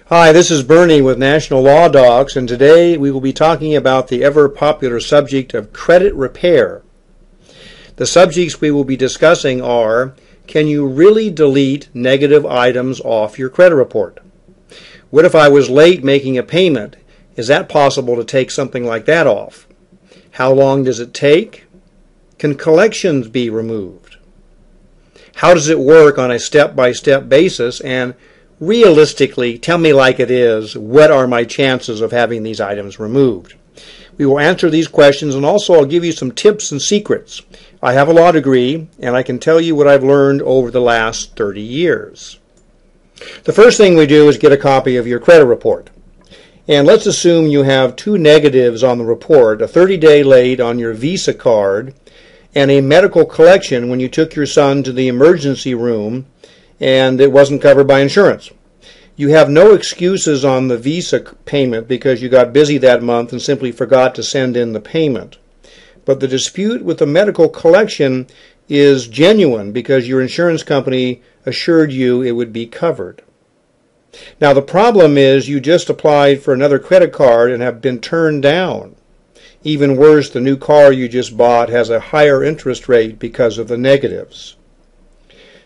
Hi, this is Bernie with National Law Docs, and today we will be talking about the ever-popular subject of credit repair. The subjects we will be discussing are, can you really delete negative items off your credit report? What if I was late making a payment? Is that possible to take something like that off? How long does it take? Can collections be removed? How does it work on a step-by-step basis? And realistically, tell me like it is, what are my chances of having these items removed? We will answer these questions, and also I'll give you some tips and secrets. I have a law degree, and I can tell you what I've learned over the last 30 years. The first thing we do is get a copy of your credit report. And let's assume you have two negatives on the report, a 30-day late on your Visa card, and a medical collection when you took your son to the emergency room and it wasn't covered by insurance. You have no excuses on the Visa payment because you got busy that month and simply forgot to send in the payment. But the dispute with the medical collection is genuine because your insurance company assured you it would be covered. Now the problem is you just applied for another credit card and have been turned down. Even worse, the new car you just bought has a higher interest rate because of the negatives.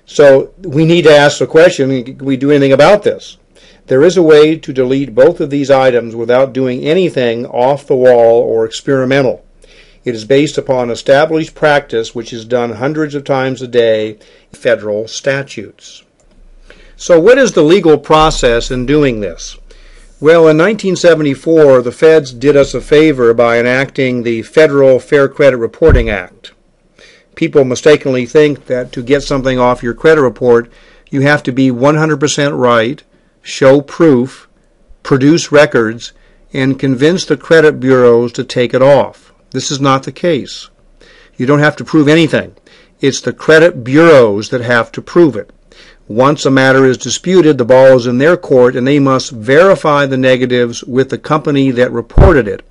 So we need to ask the question, can we do anything about this? There is a way to delete both of these items without doing anything off the wall or experimental. It is based upon established practice which is done hundreds of times a day in federal statutes. So what is the legal process in doing this? Well, in 1974, the feds did us a favor by enacting the Federal Fair Credit Reporting Act. People mistakenly think that to get something off your credit report, you have to be 100% right, show proof, produce records, and convince the credit bureaus to take it off. This is not the case. You don't have to prove anything. It's the credit bureaus that have to prove it. Once a matter is disputed, the ball is in their court, and they must verify the negatives with the company that reported it.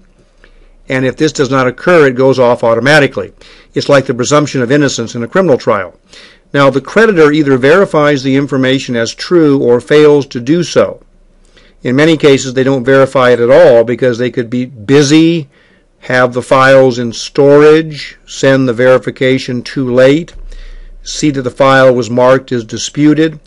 And if this does not occur, it goes off automatically. It's like the presumption of innocence in a criminal trial. Now, the creditor either verifies the information as true or fails to do so. In many cases, they don't verify it at all because they could be busy, have the files in storage, send the verification too late, see that the file was marked as disputed,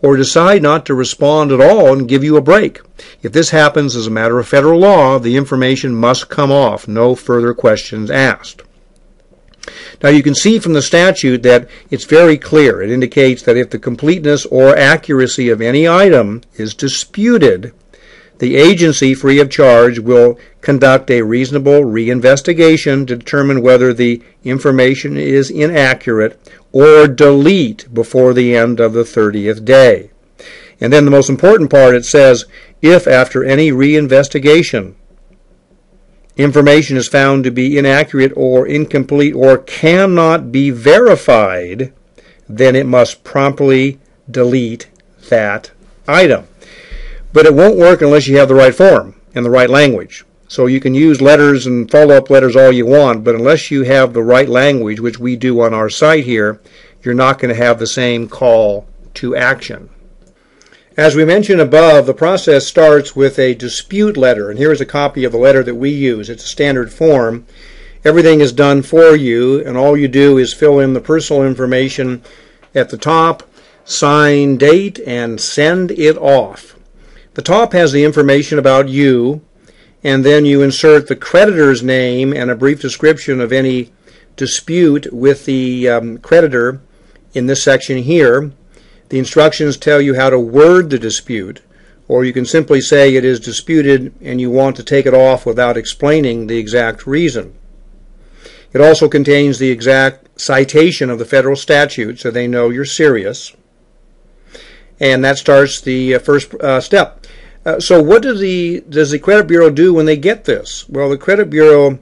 or decide not to respond at all and give you a break. If this happens as a matter of federal law, the information must come off, no further questions asked. Now you can see from the statute that it's very clear. It indicates that if the completeness or accuracy of any item is disputed, the agency, free of charge, will conduct a reasonable reinvestigation to determine whether the information is inaccurate or delete before the end of the 30th day. And then the most important part, it says, if after any reinvestigation information is found to be inaccurate or incomplete or cannot be verified, then it must promptly delete that item. But it won't work unless you have the right form and the right language. So you can use letters and follow-up letters all you want, but unless you have the right language, which we do on our site here, you're not going to have the same call to action. As we mentioned above, the process starts with a dispute letter, and here is a copy of the letter that we use. It's a standard form. Everything is done for you, and all you do is fill in the personal information at the top, sign, date, and send it off. The top has the information about you, and then you insert the creditor's name and a brief description of any dispute with the creditor in this section here. The instructions tell you how to word the dispute, or you can simply say it is disputed and you want to take it off without explaining the exact reason. It also contains the exact citation of the federal statute so they know you're serious. And that starts the first step. So what does the credit bureau do when they get this? Well, the credit bureau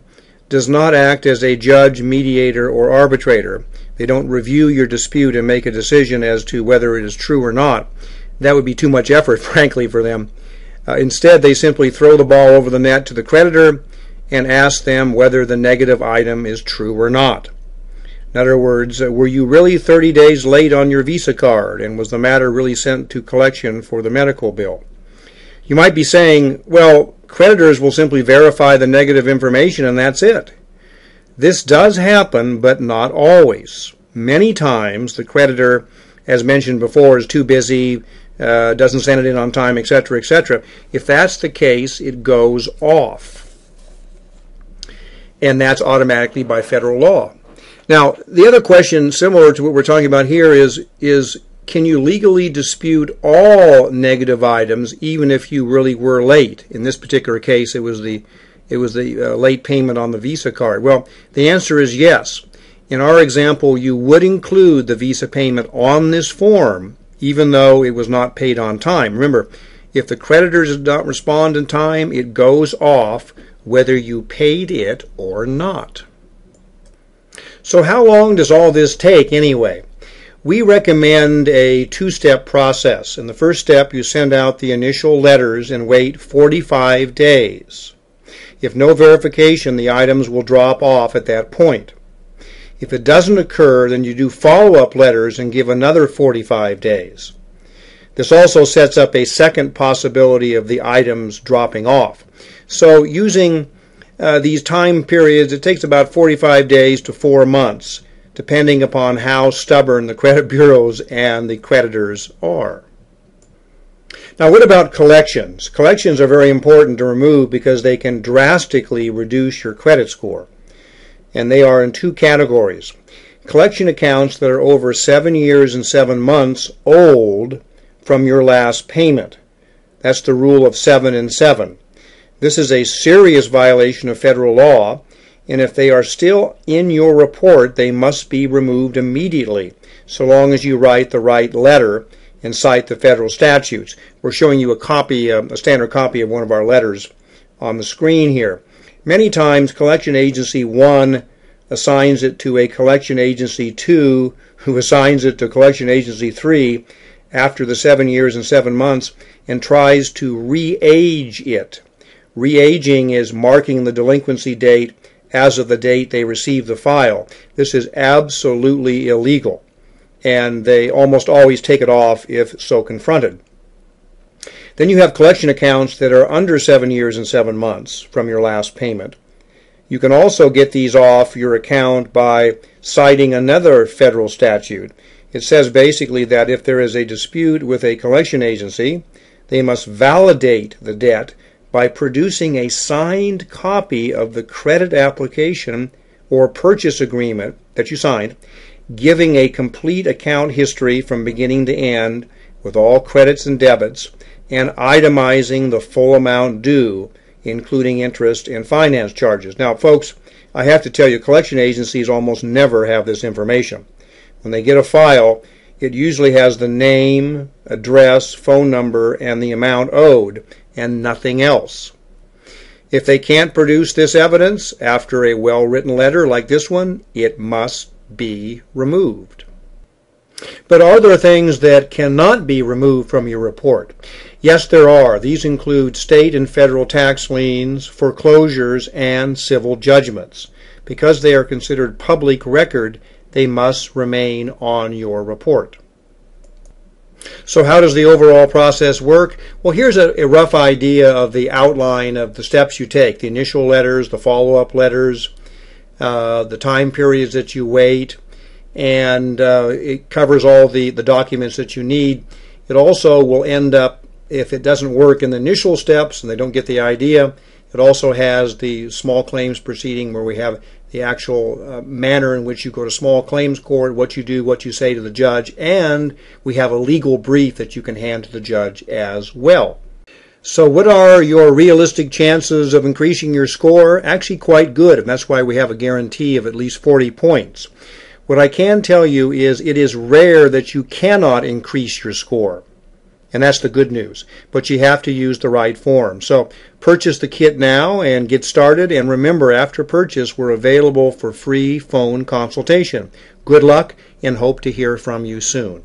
does not act as a judge, mediator, or arbitrator. They don't review your dispute and make a decision as to whether it is true or not. That would be too much effort, frankly, for them. Instead, they simply throw the ball over the net to the creditor and ask them whether the negative item is true or not. In other words, were you really 30 days late on your Visa card, and was the matter really sent to collection for the medical bill? You might be saying, well, creditors will simply verify the negative information and that's it. This does happen, but not always. Many times the creditor, as mentioned before, is too busy, doesn't send it in on time, etc., etc. If that's the case, it goes off. And that's automatically by federal law. Now, the other question, similar to what we're talking about here, is can you legally dispute all negative items even if you really were late? In this particular case, it was the late payment on the Visa card. Well, the answer is yes. In our example, you would include the Visa payment on this form even though it was not paid on time. Remember, if the creditor does not respond in time, it goes off whether you paid it or not. So how long does all this take anyway? We recommend a two-step process. In the first step, you send out the initial letters and wait 45 days. If no verification, the items will drop off at that point. If it doesn't occur, then you do follow-up letters and give another 45 days. This also sets up a second possibility of the items dropping off. So using these time periods, it takes about 45 days to 4 months, depending upon how stubborn the credit bureaus and the creditors are. Now, what about collections? Collections are very important to remove because they can drastically reduce your credit score. And they are in two categories. Collection accounts that are over 7 years and 7 months old from your last payment. That's the rule of 7 and 7. This is a serious violation of federal law, and if they are still in your report, they must be removed immediately, so long as you write the right letter and cite the federal statutes. We're showing you a standard copy of one of our letters on the screen here. Many times, Collection Agency 1 assigns it to a Collection Agency 2, who assigns it to Collection Agency 3 after the 7 years and 7 months, and tries to re-age it. Re-aging is marking the delinquency date as of the date they receive the file. This is absolutely illegal, and they almost always take it off if so confronted. Then you have collection accounts that are under 7 years and 7 months from your last payment. You can also get these off your account by citing another federal statute. It says basically that if there is a dispute with a collection agency, they must validate the debt by producing a signed copy of the credit application or purchase agreement that you signed, giving a complete account history from beginning to end with all credits and debits, and itemizing the full amount due, including interest and finance charges. Now, folks, I have to tell you, collection agencies almost never have this information. When they get a file, it usually has the name, address, phone number, and the amount owed, and nothing else. If they can't produce this evidence after a well-written letter like this one, it must be removed. But are there things that cannot be removed from your report? Yes, there are. These include state and federal tax liens, foreclosures, and civil judgments. Because they are considered public record, they must remain on your report. So how does the overall process work? Well, here's a rough idea of the outline of the steps you take. The initial letters, the follow-up letters, the time periods that you wait, and it covers all the documents that you need. It also will end up, if it doesn't work in the initial steps and they don't get the idea, it also has the small claims proceeding where we have the actual manner in which you go to small claims court, what you do, what you say to the judge, and we have a legal brief that you can hand to the judge as well. So what are your realistic chances of increasing your score? Actually quite good, and that's why we have a guarantee of at least 40 points. What I can tell you is it is rare that you cannot increase your score. And that's the good news. But you have to use the right form. So purchase the kit now and get started. And remember, after purchase, we're available for free phone consultation. Good luck and hope to hear from you soon.